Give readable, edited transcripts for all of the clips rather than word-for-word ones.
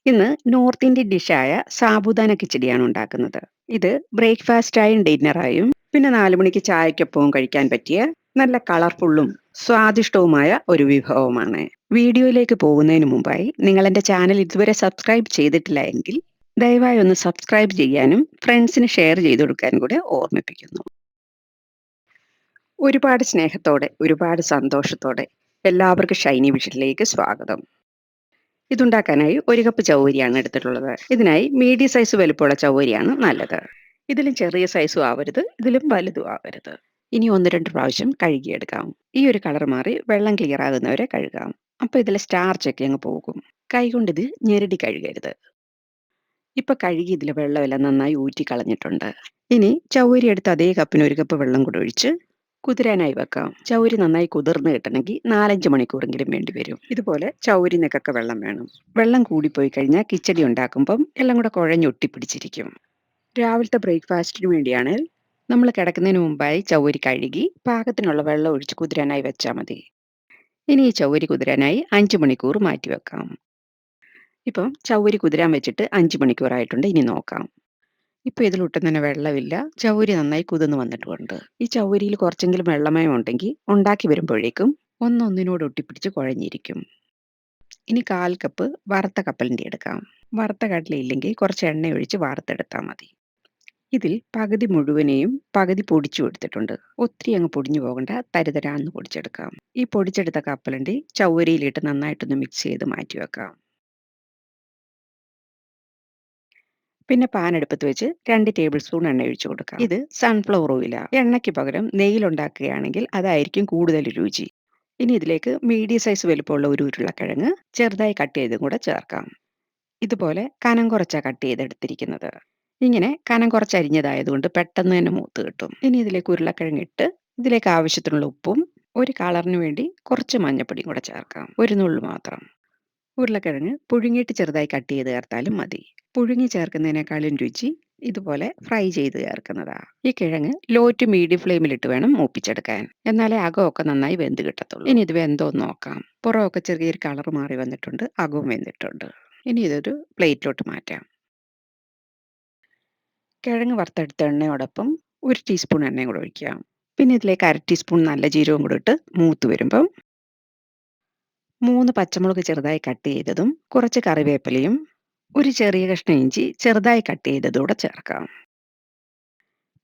ഇന്ന് north Indian ഡിഷായ സാബൂദാന കിച്ചടിയാണ് ഉണ്ടാക്കുന്നത്. ഇത് ബ്രേക്ക്ഫാസ്റ്റായും ഡിന്നറായും പിന്നെ 4 മണിക്ക് ചായക്കൊപ്പവും കഴിക്കാൻ പറ്റിയ നല്ല കളർഫുള്ളും സ്വാദിഷ്ടവുമായ ഒരു വിഭവമാണ്. വീഡിയോയിലേക്ക് പോകുന്നതിന് മുമ്പായി നിങ്ങൾ എൻ്റെ ചാനൽ ഇതുവരെ സബ്സ്ക്രൈബ് ചെയ്തിട്ടില്ല എങ്കിൽ ദയവായി ഒന്ന് സബ്സ്ക്രൈബ് ചെയ്യാനും ഫ്രണ്ട്സിന് ഷെയർ ചെയ്ത് കൊടുക്കാനും കൂടെ ഓർമ്മിപ്പിക്കുന്നു. ഒരുപാട് സ്നേഹത്തോടെ, ഒരുപാട് സന്തോഷത്തോടെ എല്ലാവർക്കും ഷൈനി വിഷനിലേക്ക് സ്വാഗതം. ഇതുണ്ടാക്കാനായി 1 കപ്പ് ചൗവരിയാണ് എടുത്തിട്ടുള്ളത്. ഇതിനായി മീഡിയം സൈസ് വലുപ്പമുള്ള ചൗവരിയാണ് നല്ലത്. ഇതിലും ചെറിയ സൈസും ആവരുത്, ഇതിലും വലുതും ആവരുത്. ഇനി 1, 2 പ്രാവശ്യം കഴുകിയെടുക്കാം. ഈ ഒരു കളർ മാറി വെള്ളം ക്ലിയർ ആകുന്നവരെ കഴുകാം. അപ്പോൾ ഇതിലെ സ്റ്റാർച്ചൊക്കെ അങ്ങ് പോകും. കൈകൊണ്ട് ഇത് ഞെരടി കഴുകരുത്. ഇപ്പൊ കഴുകി ഇതിലെ വെള്ളമെല്ലാം നന്നായി ഊറ്റി കളഞ്ഞിട്ടുണ്ട്. ഇനി ചൗവരി എടുത്ത് അതേ കപ്പിന് 1 കപ്പ് വെള്ളം കൂടെ ഒഴിച്ച് കുതിരാനായി വെക്കാം. ചൗവരി നന്നായി കുതിർന്ന് കിട്ടണമെങ്കിൽ 4-5 മണിക്കൂറെങ്കിലും വേണ്ടിവരും. ഇതുപോലെ ചൗവരിനൊക്കെ വെള്ളം വേണം. വെള്ളം കൂടിപ്പോയി കഴിഞ്ഞാൽ കിച്ചടി ഉണ്ടാക്കുമ്പം എല്ലാം കൂടെ കുഴഞ്ഞൊട്ടിപ്പിടിച്ചിരിക്കും. രാവിലത്തെ ബ്രേക്ക്ഫാസ്റ്റിന് വേണ്ടിയാണ് നമ്മൾ കിടക്കുന്നതിന് മുമ്പായി ചൗവരി കഴുകി പാകത്തിനുള്ള വെള്ളം ഒഴിച്ച് കുതിരാനായി വെച്ചാൽ മതി. ഇനി ഈ ചൗവരി കുതിരാനായി 5 മണിക്കൂർ മാറ്റി വെക്കാം. ഇപ്പം ചൗവരി കുതിരാൻ വെച്ചിട്ട് 5 മണിക്കൂറായിട്ടുണ്ട്. ഇനി നോക്കാം. ഇപ്പൊ ഇതിലൊട്ടും തന്നെ വെള്ളമില്ല. ചൗവരി നന്നായി കുതിർന്ന് വന്നിട്ടുമുണ്ട്. ഈ ചൗവരിയിൽ കുറച്ചെങ്കിലും വെള്ളമയം ഉണ്ടെങ്കിൽ ഉണ്ടാക്കി വരുമ്പോഴേക്കും ഒന്നൊന്നിനോട് ഒട്ടിപ്പിടിച്ച് കുഴഞ്ഞിരിക്കും. ഇനി 1/4 കപ്പ് വറുത്ത കപ്പലണ്ടി എടുക്കാം. വറുത്ത കടലയില്ലെങ്കിൽ കുറച്ച് എണ്ണ ഒഴിച്ച് വറുത്തെടുത്താൽ മതി. ഇതിൽ പകുതി മുഴുവനെയും പകുതി പൊടിച്ചു എടുത്തിട്ടുണ്ട്. ഒത്തിരി അങ്ങ് പൊടിഞ്ഞു പോകണ്ട, തരിതരാന്ന് പൊടിച്ചെടുക്കാം. ഈ പൊടിച്ചെടുത്ത കപ്പലണ്ടി ചൗവരിയിലിട്ട് നന്നായിട്ടൊന്ന് മിക്സ് ചെയ്ത് മാറ്റി വെക്കാം. പിന്നെ പാൻ അടുപ്പത്ത് വെച്ച് 2 ടേബിൾ സ്പൂൺ എണ്ണ ഒഴിച്ചു കൊടുക്കാം. ഇത് സൺഫ്ലവർ ഓയിലാ. എണ്ണയ്ക്ക് പകരം നെയ്യിൽ ഉണ്ടാക്കുകയാണെങ്കിൽ അതായിരിക്കും കൂടുതൽ രുചി. ഇനി ഇതിലേക്ക് മീഡിയം സൈസ് വലുപ്പമുള്ള ഒരു ഉരുളക്കിഴങ്ങ് ചെറുതായി കട്ട് ചെയ്തും കൂടെ ചേർക്കാം. ഇതുപോലെ കനം കുറച്ചാ കട്ട് ചെയ്തെടുത്തിരിക്കുന്നത്. ഇങ്ങനെ കനം കുറച്ച് അരിഞ്ഞതായതുകൊണ്ട് പെട്ടെന്ന് തന്നെ മൂത്ത് കിട്ടും. ഇനി ഇതിലേക്ക് ഉരുളക്കിഴങ്ങ് ഇട്ട് ഇതിലേക്ക് ആവശ്യത്തിനുള്ള ഉപ്പും ഒരു കളറിന് വേണ്ടി കുറച്ച് മഞ്ഞപ്പൊടിയും കൂടെ ചേർക്കാം. ഒരു നുള്ളു മാത്രം. ഉരുളക്കിഴങ്ങ് പുഴുങ്ങിയിട്ട് ചെറുതായി കട്ട് ചെയ്ത് ചേർത്താലും മതി. പുഴുങ്ങി ചേർക്കുന്നതിനേക്കാളും രുചി ഇതുപോലെ ഫ്രൈ ചെയ്ത് ചേർക്കുന്നതാ. ഈ കിഴങ്ങ് ലോ ടു മീഡിയം ഫ്ലെയിമിലിട്ട് വേണം മൂപ്പിച്ചെടുക്കാൻ. എന്നാലേ അകമൊക്കെ നന്നായി വെന്ത് കിട്ടത്തുള്ളൂ. ഇനി ഇത് വെന്തോന്ന് നോക്കാം. പുറമൊക്കെ ചെറിയൊരു കളർ മാറി വന്നിട്ടുണ്ട്, അകവും വെന്തിട്ടുണ്ട്. ഇനി ഇതൊരു പ്ലേറ്റിലോട്ട് മാറ്റാം. കിഴങ്ങ് വറുത്തെടുത്ത എണ്ണയോടൊപ്പം 1 ടീസ്പൂൺ എണ്ണയും കൂടെ ഒഴിക്കാം. പിന്നെ ഇതിലേക്ക് 1/2 ടീസ്പൂൺ നല്ല ജീരകവും കൂടെ ഇട്ട് മൂത്ത് വരുമ്പം 3 പച്ചമുളക് ചെറുതായി കട്ട് ചെയ്തതും കുറച്ച് കറിവേപ്പിലയും ഒരു ചെറിയ കഷ്ണം ഇഞ്ചി ചെറുതായി കട്ട് ചെയ്തതൂടെ ചേർക്കാം.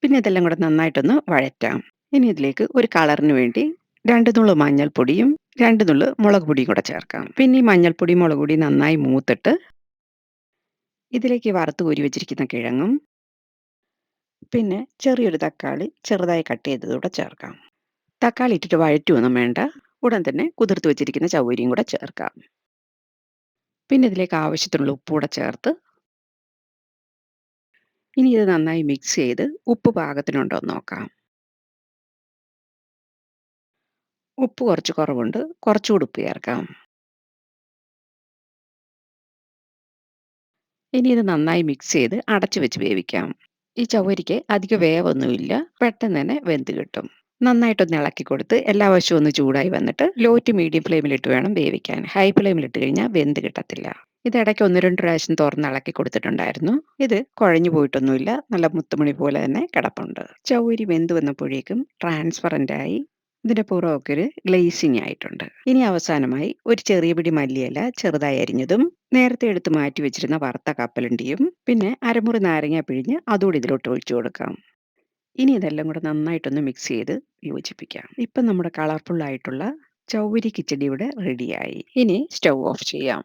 പിന്നെ ഇതെല്ലാം കൂടെ നന്നായിട്ടൊന്ന് വഴറ്റാം. ഇനി ഇതിലേക്ക് ഒരു കളറിന് വേണ്ടി 2 നുള്ള് മഞ്ഞൾപ്പൊടിയും 2 നുള്ള് മുളക് പൊടിയും കൂടെ ചേർക്കാം. പിന്നെ ഈ മഞ്ഞൾപ്പൊടി മുളക് പൊടി നന്നായി മൂത്തിട്ട് ഇതിലേക്ക് വറുത്ത് കോരി വെച്ചിരിക്കുന്ന കിഴങ്ങും പിന്നെ ചെറിയൊരു തക്കാളി ചെറുതായി കട്ട് ചെയ്തതൂടെ ചേർക്കാം. തക്കാളി ഇട്ടിട്ട് വഴറ്റുവൊന്നും വേണ്ട. ഉടൻ തന്നെ കുതിർത്ത് വെച്ചിരിക്കുന്ന ചൗവരിയും കൂടെ ചേർക്കാം. പിന്നെ ഇതിലേക്ക് ആവശ്യത്തിനുള്ള ഉപ്പ് കൂടെ ചേർത്ത് ഇനി ഇത് നന്നായി മിക്സ് ചെയ്ത് ഉപ്പ് പാകത്തിനുണ്ടോ എന്ന് നോക്കാം. ഉപ്പ് കുറച്ച് കുറവുണ്ട്, കുറച്ചുകൂടി ഉപ്പ് ചേർക്കാം. ഇനി ഇത് നന്നായി മിക്സ് ചെയ്ത് അടച്ചു വെച്ച് വേവിക്കാം. ഈ ചവ്വരിക്ക് അധിക വേവൊന്നുമില്ല, പെട്ടെന്ന് തന്നെ വെന്ത് കിട്ടും. നന്നായിട്ടൊന്ന് ഇളക്കി കൊടുത്ത് എല്ലാ വശവും ഒന്ന് ചൂടായി വന്നിട്ട് ലോ ടു മീഡിയം ഫ്ലെയിമിലിട്ട് വേണം വേവിക്കാൻ. ഹൈ ഫ്ലെയിമിലിട്ട് കഴിഞ്ഞാൽ വെന്ത് കിട്ടത്തില്ല. ഇത് ഇടയ്ക്ക് 1-2 പ്രാവശ്യം തുറന്ന് ഇളക്കി കൊടുത്തിട്ടുണ്ടായിരുന്നു. ഇത് കുഴഞ്ഞു പോയിട്ടൊന്നുമില്ല, നല്ല മുത്തുമണി പോലെ തന്നെ കിടപ്പുണ്ട്. ചവ്വരി വെന്ത് വന്നപ്പോഴേക്കും ട്രാൻസ്പെറന്റ് ആയി ഇതിന്റെ പുറമൊക്കെ ഒരു ഗ്ലേസിങ് ആയിട്ടുണ്ട്. ഇനി അവസാനമായി ഒരു ചെറിയ പിടി മല്ലിയില ചെറുതായി അരിഞ്ഞതും നേരത്തെ എടുത്ത് മാറ്റി വെച്ചിരുന്ന വറുത്ത കപ്പലണ്ടിയും പിന്നെ അരമുറി നാരങ്ങ പിഴിഞ്ഞ് അതുകൂടി ഇതിലോട്ട് ഒഴിച്ചു കൊടുക്കാം. ഇനി ഇതെല്ലാം കൂടെ നന്നായിട്ടൊന്ന് മിക്സ് ചെയ്ത് യോജിപ്പിക്കാം. ഇപ്പം നമ്മുടെ കളർഫുൾ ആയിട്ടുള്ള ചൗവരി കിച്ചടി ഇവിടെ റെഡിയായി. ഇനി സ്റ്റൗ ഓഫ് ചെയ്യാം.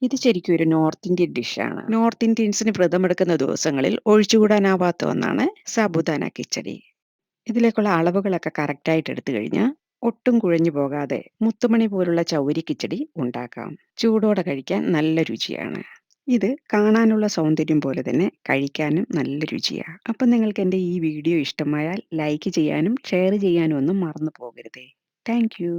ഇത് ശരിക്കും ഒരു നോർത്ത് ഇന്ത്യൻ ഡിഷാണ്. നോർത്ത് ഇന്ത്യൻസിന് വ്രതമെടുക്കുന്ന ദിവസങ്ങളിൽ ഒഴിച്ചുകൂടാനാവാത്ത ഒന്നാണ് സാബുദാന കിച്ചടി. ഇതിലേക്കുള്ള അളവുകളൊക്കെ കറക്റ്റായിട്ട് എടുത്തു കഴിഞ്ഞാൽ ഒട്ടും കുഴഞ്ഞു പോകാതെ മുത്തുമണി പോലുള്ള ചൗവരി കിച്ചടി ഉണ്ടാക്കാം. ചൂടോടെ കഴിക്കാൻ നല്ല രുചിയാണ്. ഇത് കാണാനുള്ള സൗന്ദര്യം പോലെ തന്നെ കഴിക്കാനും നല്ല രുചിയാണ്. അപ്പം നിങ്ങൾക്ക് എൻ്റെ ഈ വീഡിയോ ഇഷ്ടമായാൽ ലൈക്ക് ചെയ്യാനും ഷെയർ ചെയ്യാനും ഒന്നും മറന്നു പോകരുതേ. Thank U.